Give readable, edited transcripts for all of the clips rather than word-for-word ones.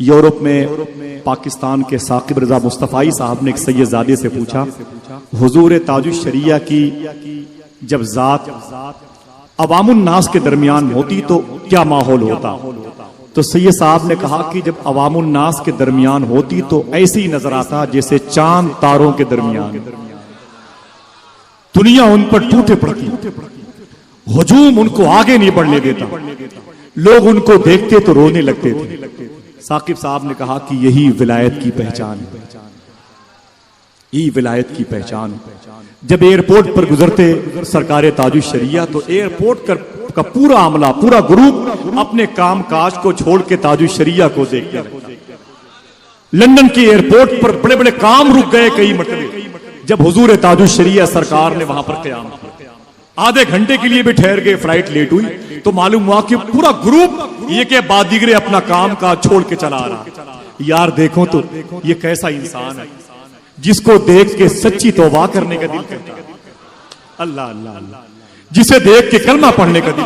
Europe में पाकिस्तान के साकिब रजा मुस्तफ़ाई साहब ने एक सैयदजादे से पूछा, हुजूर ताजुश शरिया की जब जात अवामुन नास के दरमियान होती तो क्या माहौल होता? तो सैयद साहब ने कहा कि जब अवामुन नास के दरमियान होती तो ऐसे ही नजर आता जैसे चांद तारों के दरमियान। दुनिया उन पर टूटे पड़ती, हुजूम उनको आगे नहीं बढ़ने देता, लोग उनको देखते तो रोने लगते थे। साकिब साहब ने कहा कि यही विलायत की पहचान है, यही विलायत की पहचान है। जब एयरपोर्ट पर गुजरते सरकारे ताजुश शरिया तो एयरपोर्ट का पूरा अमला, पूरा ग्रुप अपने काम काज को छोड़ के ताजुश शरिया को देखते हैं। लंदन के एयरपोर्ट पर बड़े बड़े काम रुक गए कई मरतबे जब हुजूर ताजुश शरिया सरकार ने वहां पर क़याम किया। आधे घंटे के लिए भी ठहर गए, फ्लाइट लेट हुई तो मालूम हुआ कि पूरा ग्रुप ये के बाद दिगरे अपना काम काज छोड़ के चला आ रहा। यार देखो तो ये कैसा इंसान है जिसको देख के सच्ची तौबा करने का दिल करता है। अल्लाह अल्लाह अल्लाह, जिसे देख के कलमा पढ़ने का दिल।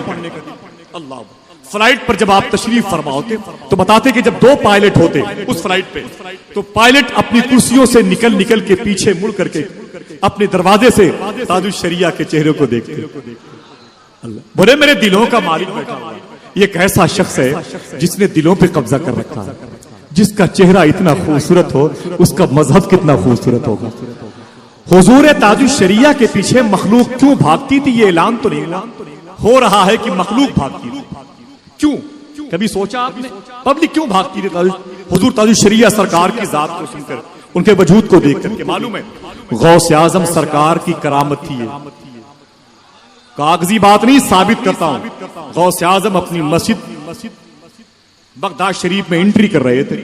अल्लाह, फ्लाइट पर जब आप तशरीफ फरमाओते तो बताते कि जब 2 पायलट होते उस फ्लाइट पे तो पायलट अपनी कुर्सियों से निकल के पीछे मुड़ करके अपने दरवाजे से ताजुश शरिया के चेहरे को देखते। अल्लाह, बोले मेरे दिलों का मालिक बैठा हुआ है। ये कैसा शख्स है जिसने दिलों पे कब्जा कर रखा है, जिसका चेहरा इतना खूबसूरत हो, उसका मजहब कितना खूबसूरत होगा। हुजूर ताजुश शरिया के पीछे मखलूक क्यों भागती थी, ये ऐलान तो नहीं हो रहा है कि मखलूक भागती थी। क्यों, कभी सोचा आपने पब्लिक क्यों भागती थी हुजूर ताजुश शरिया सरकार की जात को सुनकर, उनके वजूद को देख करके? मालूम है गौस आजम सरकार की करामत थी ये, कागजी बात नहीं, साबित करता हूं। गौस आजम अपनी मस्जिद बगदाद शरीफ में एंट्री कर रहे थे,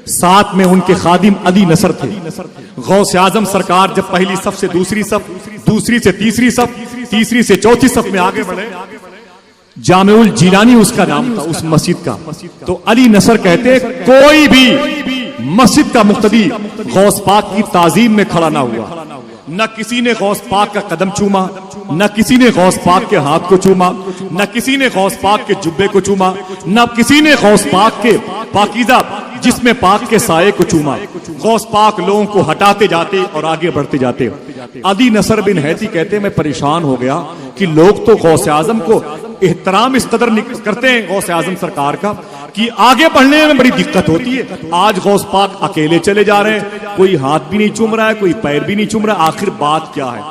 साथ में उनके खादिम अली नसर थे। गौस आजम सरकार जब पहली सफ से दूसरी सफ, दूसरी से तीसरी सफ, तीसरी से चौथी सफ में आगे बढ़े, जामेउल जिलानी उसका नाम था उस मस्जिद का, तो अली नसर कहते कोई भी मस्जिद का मुक्तदी गौस पाक की ताजीम में खड़ा ना हुआ। न किसी ने गौस पाक का कदम चूमा, न किसी ने गौस पाक के हाथ को चूमा, न किसी ने गौस पाक के जुब्बे को चूमा, न किसी ने गौस पाक के पाकीज़ा जिसमें पाक के साये को चूमा। गौस पाक लोगों को हटाते जाते और आगे बढ़ते जाते। अली नसर बिन हैती कहते मैं परेशान हो गया कि लोग तो गौस आजम को एहतराम इस कदर करते हैं गौस आजम सरकार का कि आगे बढ़ने में बड़ी दिक्कत होती है। आज गौस पाक अकेले चले जा रहे हैं, कोई हाथ भी नहीं चूम रहा है, कोई पैर भी नहीं चूम रहा, आखिर बात क्या है?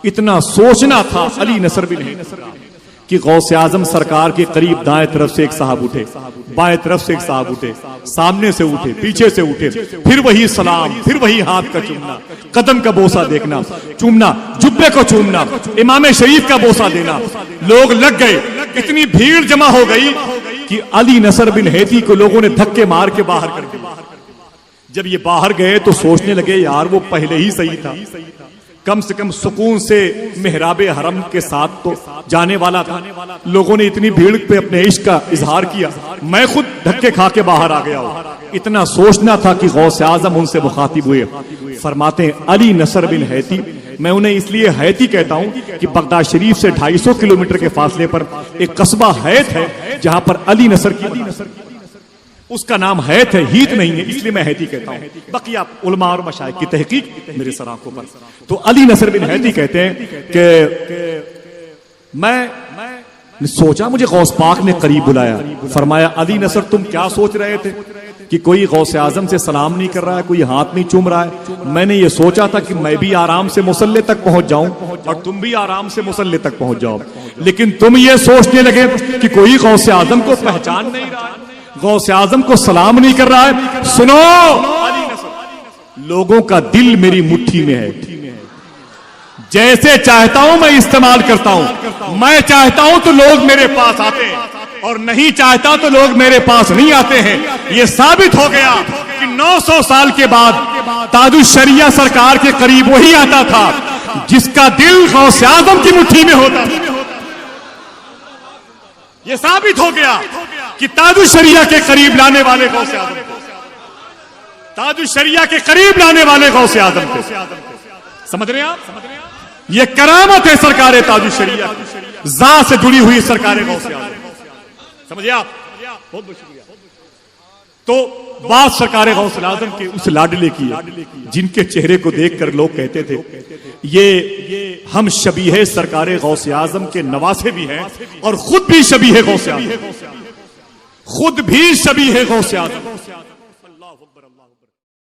इतना सोचना था अली नसर बिन हैती कि गौस आजम सरकार के करीब दाएं तरफ से एक साहब उठे, बाएं तरफ से एक साहब उठे, सामने से उठे, पीछे से उठे, फिर वही सलाम, फिर वही हाथ का चूमना, कदम का बोसा देखना, चूमना, जुब्बे को चूमना, इमाम शरीफ का बोसा देना। लोग लग गए, इतनी भीड़ जमा हो गई कि अली नसर बिन हैती को लोगों ने धक्के मार के बाहर कर दिया। जब ये बाहर गए तो सोचने लगे यार वो पहले ही सही था, कम से कम सुकून से मेहराबे हरम के साथ तो जाने वाला था। लोगों ने इतनी भीड़ पे अपने इश्क का इजहार किया, मैं खुद धक्के खा के बाहर आ गया हूं। इतना सोचना था कि गौस आजम उनसे मुखातिब हुए। फरमाते हैं अली नसर बिन हैती, मैं उन्हें इसलिए हैती कहता हूं कि बगदाद शरीफ से 250 किलोमीटर के फासले पर एक कस्बा हैत है जहां पर अली नसर की उसका नाम हैत है, हीत नहीं है, इसलिए मैं हैती कहता हूं। बाकी आप उलमा और मशाइख की तहकीक मेरे सर आंखों पर। तो अली नसर बिन हैती कहते हैं कि मैं सोचा मुझे गौस पाक ने करीब बुलाया, फरमाया अली नसर तुम क्या सोच रहे थे कि कोई गौस आजम से सलाम नहीं कर रहा है, कोई हाथ नहीं चूम रहा है? मैंने ये सोचा था कि मैं भी आराम से मुसल्ले तक पहुंच जाऊं और तुम भी आराम से मुसल्ले तक पहुंच जाओ, लेकिन तुम ये सोचने लगे कि कोई गौस आजम को पहचान नहीं रहा, गौस आजम को सलाम नहीं कर रहा है। सुनो अली नसर, लोगों का दिल मेरी मुट्ठी में है, जैसे चाहता हूं मैं इस्तेमाल करता हूं। मैं चाहता हूं तो लोग मेरे पास आते हैं और नहीं चाहता तो लोग मेरे पास नहीं आते हैं। यह साबित हो गया कि 900 साल के बाद ताजुश शरिया सरकार के करीब वही आता था जिसका दिल गौस आजम की मुट्ठी में होता था। यह साबित हो गया कि ताजुश शरिया के करीब लाने वाले गौस आजम को, ताजुश शरिया के करीब लाने वाले गौस आजम को। समझ रहे हैं आप? ये करामत है सरकार ताजुश शरिया, जात से जुड़ी हुई सरकार गौस आजम। समझिए आप? बहुत बहुत शुक्रिया। तो बात सरकार गौसुल आजम के उस लाडले की है जिनके चेहरे को देखकर लोग कहते थे ये हम शबीहे सरकार गौसे आजम के नवासे भी हैं और खुद भी शबीहे गौसे आजम, खुद भी शबीहे गौसे आजम।